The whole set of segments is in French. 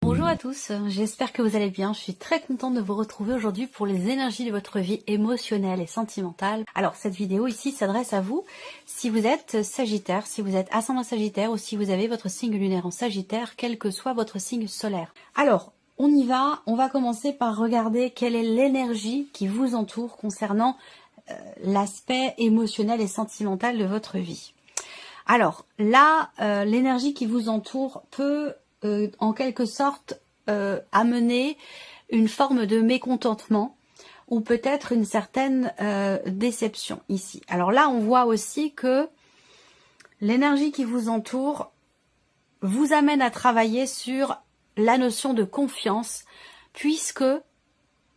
Bonjour à tous, j'espère que vous allez bien. Je suis très contente de vous retrouver aujourd'hui pour les énergies de votre vie émotionnelle et sentimentale. Alors cette vidéo ici s'adresse à vous si vous êtes Sagittaire, si vous êtes ascendant Sagittaire ou si vous avez votre signe lunaire en Sagittaire, quel que soit votre signe solaire. Alors on y va, on va commencer par regarder quelle est l'énergie qui vous entoure concernant l'aspect émotionnel et sentimental de votre vie. Alors là, l'énergie qui vous entoure peut en quelque sorte amener une forme de mécontentement ou peut-être une certaine déception ici. Alors là, on voit aussi que l'énergie qui vous entoure vous amène à travailler sur la notion de confiance, puisque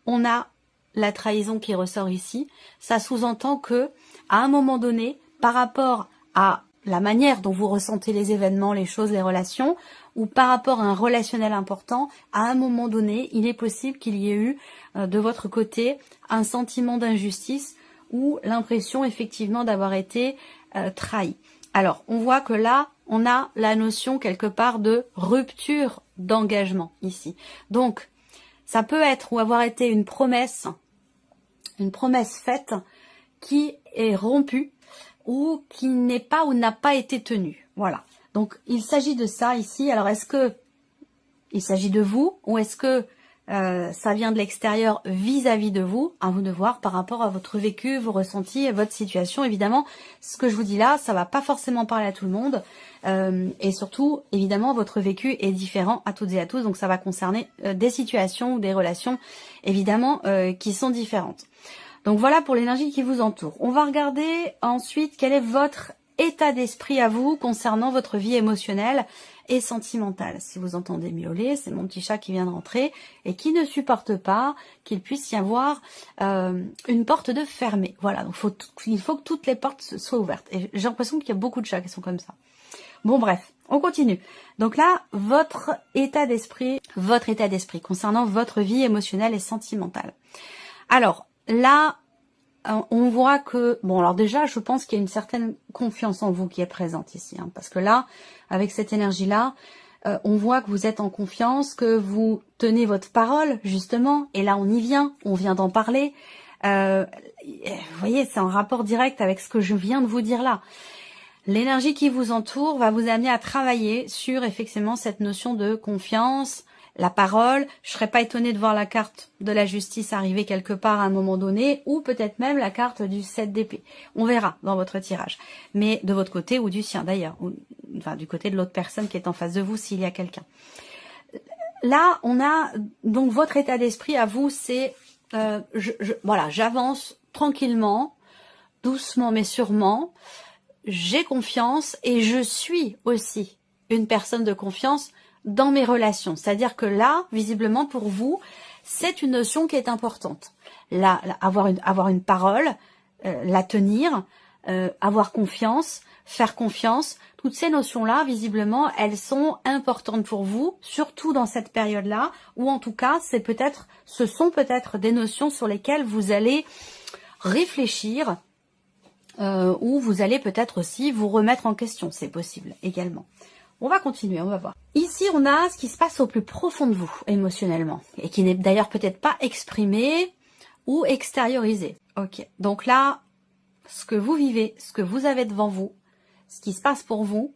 on a la trahison qui ressort ici. Ça sous-entend que à un moment donné, par rapport à la manière dont vous ressentez les événements, les choses, les relations, ou par rapport à un relationnel important, à un moment donné, il est possible qu'il y ait eu de votre côté un sentiment d'injustice ou l'impression effectivement d'avoir été trahi. Alors, on voit que là, on a la notion quelque part de rupture d'engagement ici. Donc, ça peut être ou avoir été une promesse faite qui est rompue ou qui n'est pas ou n'a pas été tenue. Voilà. Donc, il s'agit de ça ici. Alors, est-ce que il s'agit de vous ou est-ce que ça vient de l'extérieur vis-à-vis de vous? À vous de voir par rapport à votre vécu, vos ressentis et votre situation. Évidemment, ce que je vous dis là, ça va pas forcément parler à tout le monde. Et surtout, évidemment, votre vécu est différent à toutes et à tous. Donc, ça va concerner des situations ou des relations, évidemment, qui sont différentes. Donc voilà pour l'énergie qui vous entoure. On va regarder ensuite quel est votre état d'esprit à vous concernant votre vie émotionnelle et sentimentale. Si vous entendez miauler, c'est mon petit chat qui vient de rentrer et qui ne supporte pas qu'il puisse y avoir une porte de fermée. Voilà, donc il faut que toutes les portes soient ouvertes. Et j'ai l'impression qu'il y a beaucoup de chats qui sont comme ça. Bon bref, on continue. Donc là, votre état d'esprit concernant votre vie émotionnelle et sentimentale. Alors, là, on voit que... Bon, alors déjà, je pense qu'il y a une certaine confiance en vous qui est présente ici. Hein, parce que là, avec cette énergie-là, on voit que vous êtes en confiance, que vous tenez votre parole, justement. Et là, on y vient, on vient d'en parler. Vous voyez, c'est en rapport direct avec ce que je viens de vous dire là. L'énergie qui vous entoure va vous amener à travailler sur, effectivement, cette notion de confiance, la parole. Je serais pas étonnée de voir la carte de la justice arriver quelque part à un moment donné, ou peut-être même la carte du 7 d'épée. On verra dans votre tirage. Mais de votre côté ou du sien d'ailleurs, enfin du côté de l'autre personne qui est en face de vous s'il y a quelqu'un. Là, on a donc votre état d'esprit à vous, c'est voilà, j'avance tranquillement, doucement mais sûrement. J'ai confiance et je suis aussi une personne de confiance dans mes relations. C'est-à-dire que là, visiblement pour vous, c'est une notion qui est importante. Là, avoir une parole, la tenir, avoir confiance, faire confiance, toutes ces notions-là, visiblement, elles sont importantes pour vous, surtout dans cette période-là, ou en tout cas, ce sont peut-être des notions sur lesquelles vous allez réfléchir, ou vous allez peut-être aussi vous remettre en question, c'est possible également. On va continuer, on va voir. Ici, on a ce qui se passe au plus profond de vous, émotionnellement, et qui n'est d'ailleurs peut-être pas exprimé ou extériorisé. Ok, donc là, ce que vous vivez, ce que vous avez devant vous, ce qui se passe pour vous,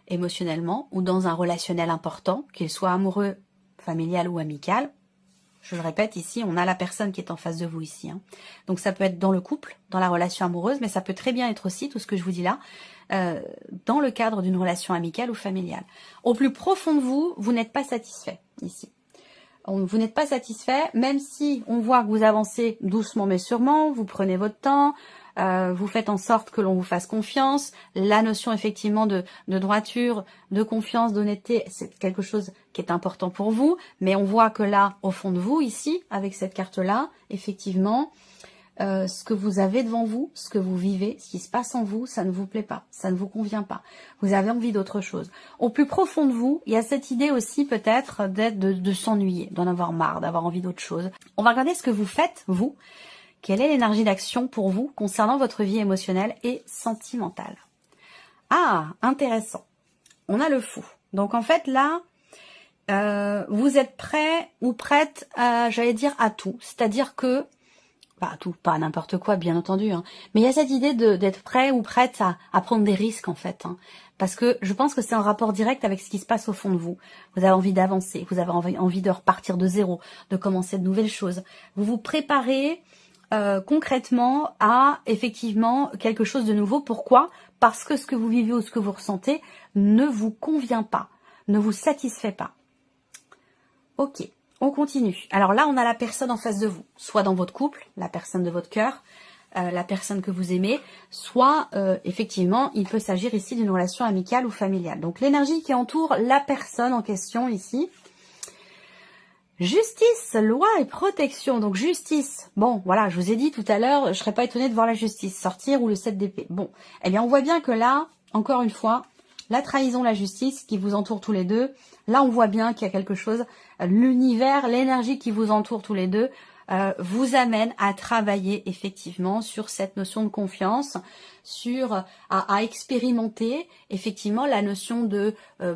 émotionnellement, ou dans un relationnel important, qu'il soit amoureux, familial ou amical. Je le répète, ici, on a la personne qui est en face de vous ici. Hein. Donc ça peut être dans le couple, dans la relation amoureuse, mais ça peut très bien être aussi, tout ce que je vous dis là, dans le cadre d'une relation amicale ou familiale. Au plus profond de vous, vous n'êtes pas satisfait ici. Vous n'êtes pas satisfait, même si on voit que vous avancez doucement mais sûrement, vous prenez votre temps, vous faites en sorte que l'on vous fasse confiance. La notion effectivement de droiture, de confiance, d'honnêteté, c'est quelque chose qui est important pour vous. Mais on voit que là, au fond de vous, ici, avec cette carte-là, effectivement, ce que vous avez devant vous, ce que vous vivez, ce qui se passe en vous, ça ne vous plaît pas, ça ne vous convient pas. Vous avez envie d'autre chose. Au plus profond de vous, il y a cette idée aussi peut-être de s'ennuyer, d'en avoir marre, d'avoir envie d'autre chose. On va regarder ce que vous faites, vous. Quelle est l'énergie d'action pour vous concernant votre vie émotionnelle et sentimentale? Ah, intéressant. On a le fou. Donc en fait là, vous êtes prêt ou prête à, j'allais dire, à tout. C'est-à-dire que, bah tout, pas n'importe quoi, bien entendu, hein, mais il y a cette idée d'être prêt ou prête à prendre des risques, en fait. Hein, parce que je pense que c'est en rapport direct avec ce qui se passe au fond de vous. Vous avez envie d'avancer, vous avez envie de repartir de zéro, de commencer de nouvelles choses. Vous vous préparez concrètement à, effectivement, quelque chose de nouveau. Pourquoi? Parce que ce que vous vivez ou ce que vous ressentez ne vous convient pas, ne vous satisfait pas. Ok, on continue. Alors là, on a la personne en face de vous, soit dans votre couple, la personne de votre cœur, la personne que vous aimez, soit effectivement, il peut s'agir ici d'une relation amicale ou familiale. Donc l'énergie qui entoure la personne en question ici. Justice, loi et protection. Donc justice, bon voilà, je vous ai dit tout à l'heure, je serais pas étonnée de voir la justice sortir ou le 7 d'épée. Bon, eh bien on voit bien que là, encore une fois, la trahison, la justice qui vous entoure tous les deux, là on voit bien qu'il y a quelque chose, l'univers, l'énergie qui vous entoure tous les deux, vous amène à travailler effectivement sur cette notion de confiance, sur à expérimenter effectivement la notion de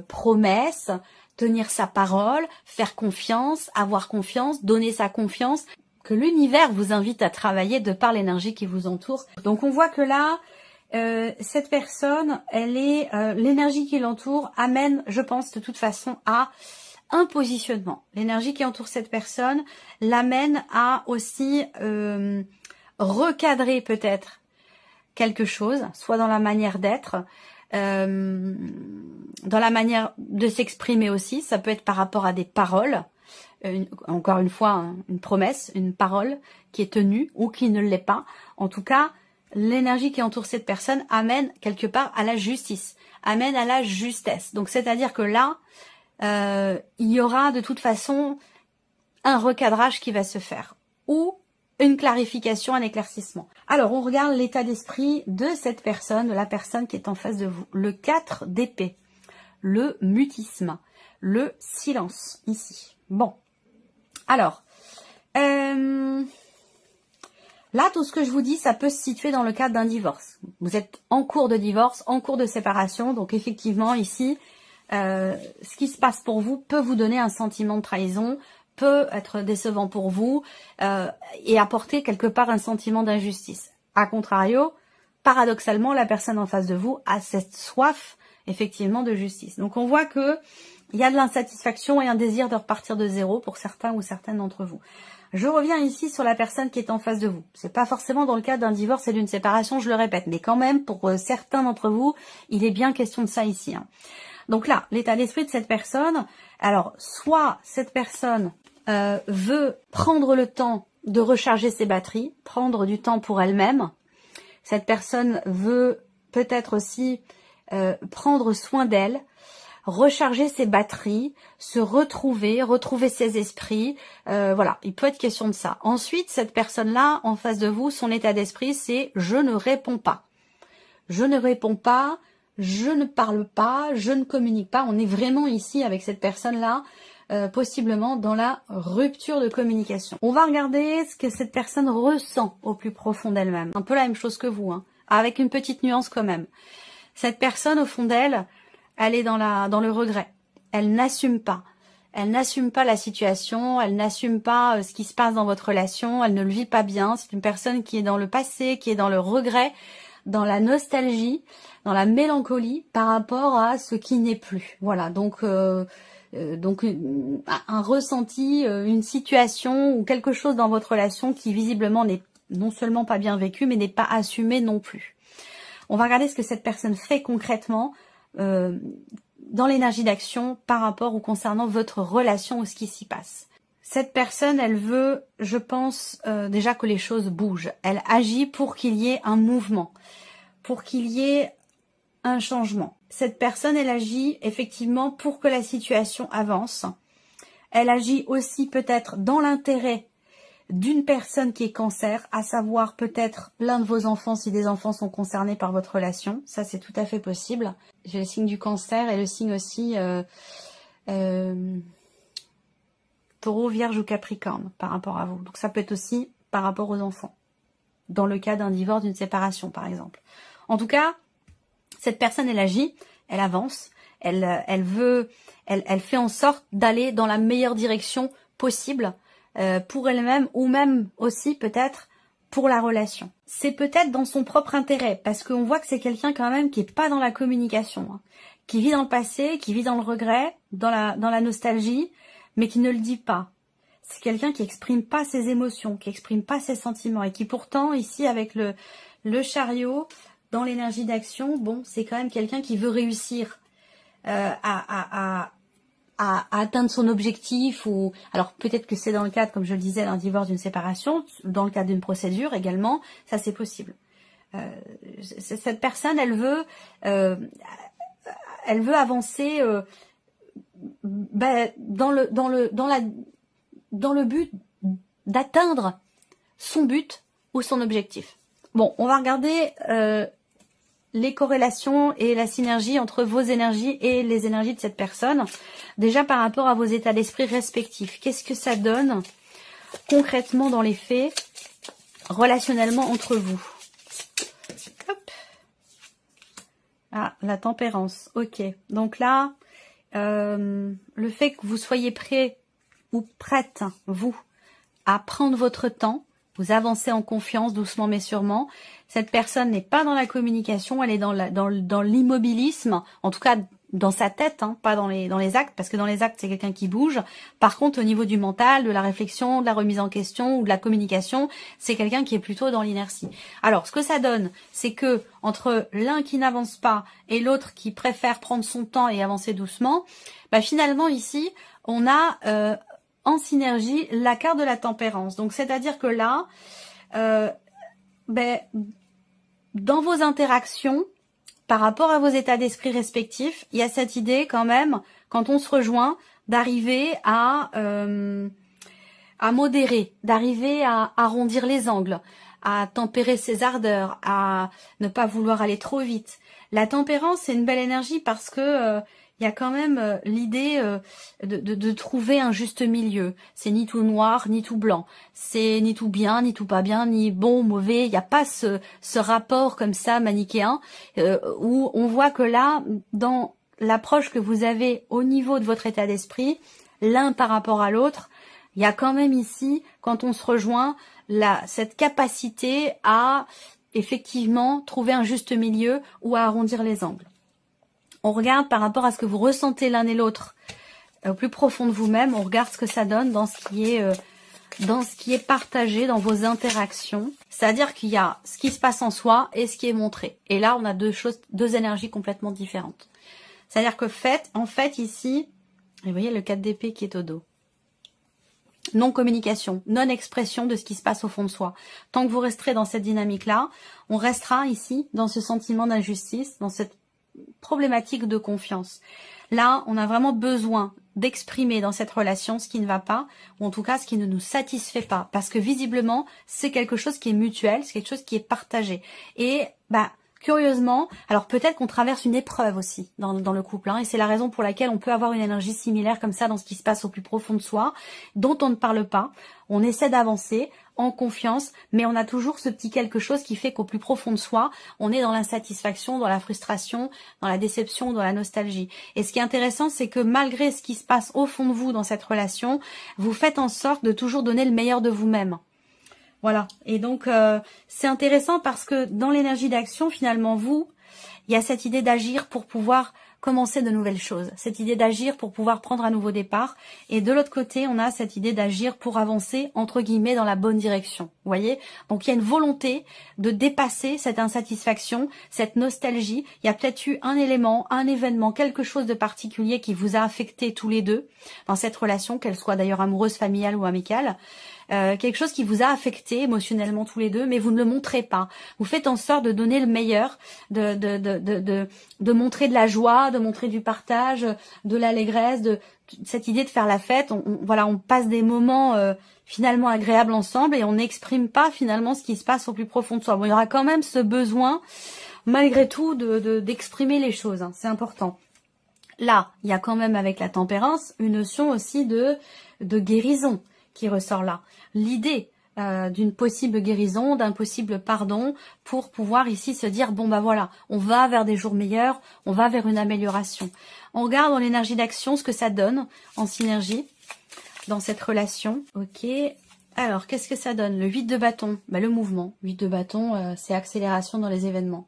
promesse, tenir sa parole, faire confiance, avoir confiance, donner sa confiance, que l'univers vous invite à travailler de par l'énergie qui vous entoure. Donc on voit que là, cette personne, elle est l'énergie qui l'entoure amène, je pense, de toute façon à un positionnement. L'énergie qui entoure cette personne l'amène à aussi recadrer peut-être quelque chose, soit dans la manière d'être, dans la manière de s'exprimer aussi. Ça peut être par rapport à des paroles, encore une fois, hein, une promesse, une parole qui est tenue ou qui ne l'est pas. En tout cas, l'énergie qui entoure cette personne amène quelque part à la justice, amène à la justesse. Donc c'est-à-dire que là, il y aura de toute façon un recadrage qui va se faire, ou une clarification, un éclaircissement. Alors, on regarde l'état d'esprit de cette personne, de la personne qui est en face de vous. Le 4 d'épée, le mutisme, le silence, ici. Bon, alors, là, tout ce que je vous dis, ça peut se situer dans le cadre d'un divorce. Vous êtes en cours de divorce, en cours de séparation, donc effectivement, ici, ce qui se passe pour vous peut vous donner un sentiment de trahison, peut être décevant pour vous et apporter quelque part un sentiment d'injustice. A contrario, paradoxalement, la personne en face de vous a cette soif effectivement de justice. Donc on voit que il y a de l'insatisfaction et un désir de repartir de zéro pour certains ou certaines d'entre vous. Je reviens ici sur la personne qui est en face de vous. C'est pas forcément dans le cadre d'un divorce et d'une séparation, je le répète, mais quand même, pour certains d'entre vous, il est bien question de ça ici. Hein. Donc là, l'état d'esprit de cette personne, alors, soit cette personne veut prendre le temps de recharger ses batteries, prendre du temps pour elle-même. Cette personne veut peut-être aussi prendre soin d'elle, recharger ses batteries, se retrouver, retrouver ses esprits. Voilà, il peut être question de ça. Ensuite, cette personne-là, en face de vous, son état d'esprit, c'est « je ne réponds pas ». Je ne réponds pas, je ne parle pas, je ne communique pas. On est vraiment ici avec cette personne-là, possiblement dans la rupture de communication. On va regarder ce que cette personne ressent au plus profond d'elle-même. Un peu la même chose que vous, hein, avec une petite nuance quand même. Cette personne, au fond d'elle, elle est dans le regret. Elle n'assume pas. Elle n'assume pas la situation, elle n'assume pas ce qui se passe dans votre relation, elle ne le vit pas bien. C'est une personne qui est dans le passé, qui est dans le regret, dans la nostalgie, dans la mélancolie par rapport à ce qui n'est plus. Voilà, donc un ressenti, une situation ou quelque chose dans votre relation qui visiblement n'est non seulement pas bien vécu, mais n'est pas assumé non plus. On va regarder ce que cette personne fait concrètement dans l'énergie d'action par rapport ou concernant votre relation ou ce qui s'y passe. Cette personne, elle veut, je pense, déjà que les choses bougent. Elle agit pour qu'il y ait un mouvement, pour qu'il y ait un changement. Cette personne, elle agit effectivement pour que la situation avance. Elle agit aussi peut-être dans l'intérêt d'une personne qui est cancer, à savoir peut-être l'un de vos enfants si des enfants sont concernés par votre relation. Ça, c'est tout à fait possible. J'ai le signe du cancer et le signe aussi Taureau, Vierge ou Capricorne par rapport à vous. Donc ça peut être aussi par rapport aux enfants, dans le cas d'un divorce, d'une séparation par exemple. En tout cas, cette personne, elle agit, elle avance, elle fait en sorte d'aller dans la meilleure direction possible pour elle-même ou même aussi peut-être pour la relation. C'est peut-être dans son propre intérêt parce qu'on voit que c'est quelqu'un quand même qui est pas dans la communication, hein, qui vit dans le passé, qui vit dans le regret, dans la nostalgie, mais qui ne le dit pas. C'est quelqu'un qui exprime pas ses émotions, qui exprime pas ses sentiments et qui pourtant ici avec le chariot dans l'énergie d'action, bon, c'est quand même quelqu'un qui veut réussir à atteindre son objectif ou alors peut-être que c'est dans le cadre, comme je le disais, d'un divorce, d'une séparation, dans le cadre d'une procédure également, ça c'est possible. Cette personne, elle veut avancer dans le but d'atteindre son but ou son objectif. Bon, on va regarder les corrélations et la synergie entre vos énergies et les énergies de cette personne. Déjà par rapport à vos états d'esprit respectifs. Qu'est-ce que ça donne concrètement dans les faits, relationnellement entre vous? Hop. Ah, la tempérance. Ok. Donc là, le fait que vous soyez prêt ou prête, vous, à prendre votre temps, vous avancez en confiance, doucement mais sûrement. Cette personne n'est pas dans la communication, elle est dans l'immobilisme, en tout cas dans sa tête, hein, pas dans les actes, parce que dans les actes, c'est quelqu'un qui bouge. Par contre, au niveau du mental, de la réflexion, de la remise en question ou de la communication, c'est quelqu'un qui est plutôt dans l'inertie. Alors, ce que ça donne, c'est que entre l'un qui n'avance pas et l'autre qui préfère prendre son temps et avancer doucement, bah finalement ici, on a en synergie la carte de la tempérance. Donc, c'est-à-dire que là, dans vos interactions, par rapport à vos états d'esprit respectifs, il y a cette idée quand même, quand on se rejoint, d'arriver à modérer, d'arriver à arrondir les angles, à tempérer ses ardeurs, à ne pas vouloir aller trop vite. La tempérance, c'est une belle énergie parce que il y a quand même l'idée de trouver un juste milieu. C'est ni tout noir, ni tout blanc. C'est ni tout bien, ni tout pas bien, ni bon, mauvais. Il n'y a pas ce rapport comme ça manichéen où on voit que là, dans l'approche que vous avez au niveau de votre état d'esprit, l'un par rapport à l'autre, il y a quand même ici, quand on se rejoint, cette capacité à effectivement trouver un juste milieu ou à arrondir les angles. On regarde par rapport à ce que vous ressentez l'un et l'autre au plus profond de vous-même, on regarde ce que ça donne dans ce qui est partagé dans vos interactions. C'est-à-dire qu'il y a ce qui se passe en soi et ce qui est montré. Et là, on a deux énergies complètement différentes. C'est-à-dire que en fait ici, vous voyez le 4 d'épée qui est au dos. Non-communication, non-expression de ce qui se passe au fond de soi. Tant que vous resterez dans cette dynamique-là, on restera ici dans ce sentiment d'injustice, dans cette problématique de confiance. Là, on a vraiment besoin d'exprimer dans cette relation ce qui ne va pas, ou en tout cas ce qui ne nous satisfait pas, parce que visiblement, c'est quelque chose qui est mutuel, c'est quelque chose qui est partagé. Et curieusement, alors peut-être qu'on traverse une épreuve aussi dans le couple, hein, et c'est la raison pour laquelle on peut avoir une énergie similaire comme ça dans ce qui se passe au plus profond de soi, dont on ne parle pas. On essaie d'avancer en confiance, mais on a toujours ce petit quelque chose qui fait qu'au plus profond de soi, on est dans l'insatisfaction, dans la frustration, dans la déception, dans la nostalgie. Et ce qui est intéressant, c'est que malgré ce qui se passe au fond de vous dans cette relation, vous faites en sorte de toujours donner le meilleur de vous-même. Voilà, et donc c'est intéressant parce que dans l'énergie d'action, finalement, il y a cette idée d'agir pour pouvoir commencer de nouvelles choses, cette idée d'agir pour pouvoir prendre un nouveau départ, et de l'autre côté, on a cette idée d'agir pour avancer, entre guillemets, dans la bonne direction, vous voyez. Donc il y a une volonté de dépasser cette insatisfaction, cette nostalgie. Il y a peut-être eu un élément, un événement, quelque chose de particulier qui vous a affecté tous les deux dans cette relation, qu'elle soit d'ailleurs amoureuse, familiale ou amicale. Quelque chose qui vous a affecté émotionnellement tous les deux, mais vous ne le montrez pas. Vous faites en sorte de donner le meilleur, de montrer de la joie, de montrer du partage, de l'allégresse, de cette idée de faire la fête. On passe des moments finalement agréables ensemble et on n'exprime pas finalement ce qui se passe au plus profond de soi. Bon, il y aura quand même ce besoin, malgré tout, d'exprimer les choses, hein, c'est important. Là, il y a quand même avec la tempérance une notion aussi de guérison qui ressort là. L'idée d'une possible guérison, d'un possible pardon, pour pouvoir ici se dire, bon voilà, on va vers des jours meilleurs, on va vers une amélioration. On regarde dans l'énergie d'action ce que ça donne en synergie dans cette relation. Ok. Alors, qu'est-ce que ça donne? Le 8 de bâton, le mouvement. 8 de bâton, c'est accélération dans les événements.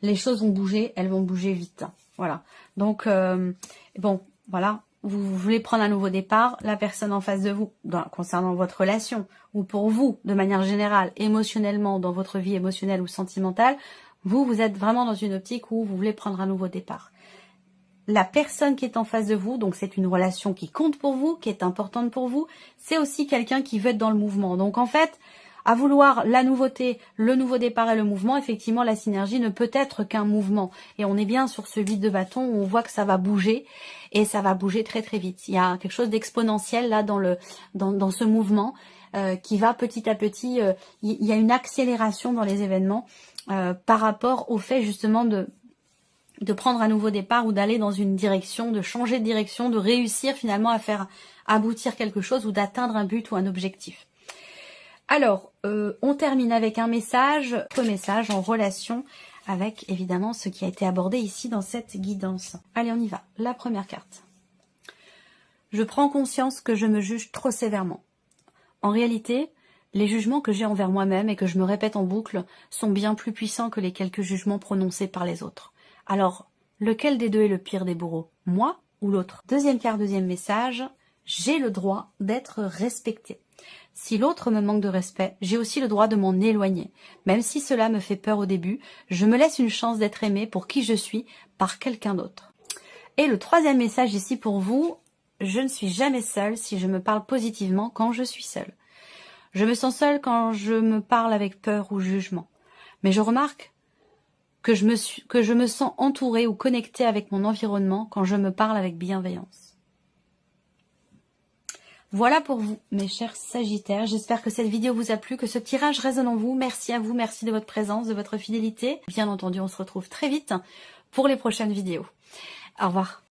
Les choses vont bouger, elles vont bouger vite. Voilà. Donc, bon, voilà. Vous voulez prendre un nouveau départ, la personne en face de vous, concernant votre relation, ou pour vous, de manière générale, émotionnellement, dans votre vie émotionnelle ou sentimentale, vous êtes vraiment dans une optique où vous voulez prendre un nouveau départ. La personne qui est en face de vous, donc c'est une relation qui compte pour vous, qui est importante pour vous, c'est aussi quelqu'un qui veut être dans le mouvement. Donc en fait, à vouloir la nouveauté, le nouveau départ et le mouvement, effectivement la synergie ne peut être qu'un mouvement. Et on est bien sur ce 8 de bâton où on voit que ça va bouger, et ça va bouger très très vite. Il y a quelque chose d'exponentiel là dans ce mouvement qui va petit à petit, il y a une accélération dans les événements par rapport au fait justement de prendre un nouveau départ ou d'aller dans une direction, de changer de direction, de réussir finalement à faire aboutir quelque chose ou d'atteindre un but ou un objectif. Alors, on termine avec un message en relation avec évidemment ce qui a été abordé ici dans cette guidance. Allez, on y va. La première carte. Je prends conscience que je me juge trop sévèrement. En réalité, les jugements que j'ai envers moi-même et que je me répète en boucle sont bien plus puissants que les quelques jugements prononcés par les autres. Alors, lequel des deux est le pire des bourreaux? Moi ou l'autre? Deuxième carte, deuxième message. J'ai le droit d'être respecté. Si l'autre me manque de respect, j'ai aussi le droit de m'en éloigner. Même si cela me fait peur au début, je me laisse une chance d'être aimée pour qui je suis par quelqu'un d'autre. Et le troisième message ici pour vous, je ne suis jamais seule si je me parle positivement quand je suis seule. Je me sens seule quand je me parle avec peur ou jugement. Mais je remarque que je me sens entourée ou connectée avec mon environnement quand je me parle avec bienveillance. Voilà pour vous, mes chers Sagittaires. J'espère que cette vidéo vous a plu, que ce tirage résonne en vous. Merci à vous, merci de votre présence, de votre fidélité. Bien entendu, on se retrouve très vite pour les prochaines vidéos. Au revoir.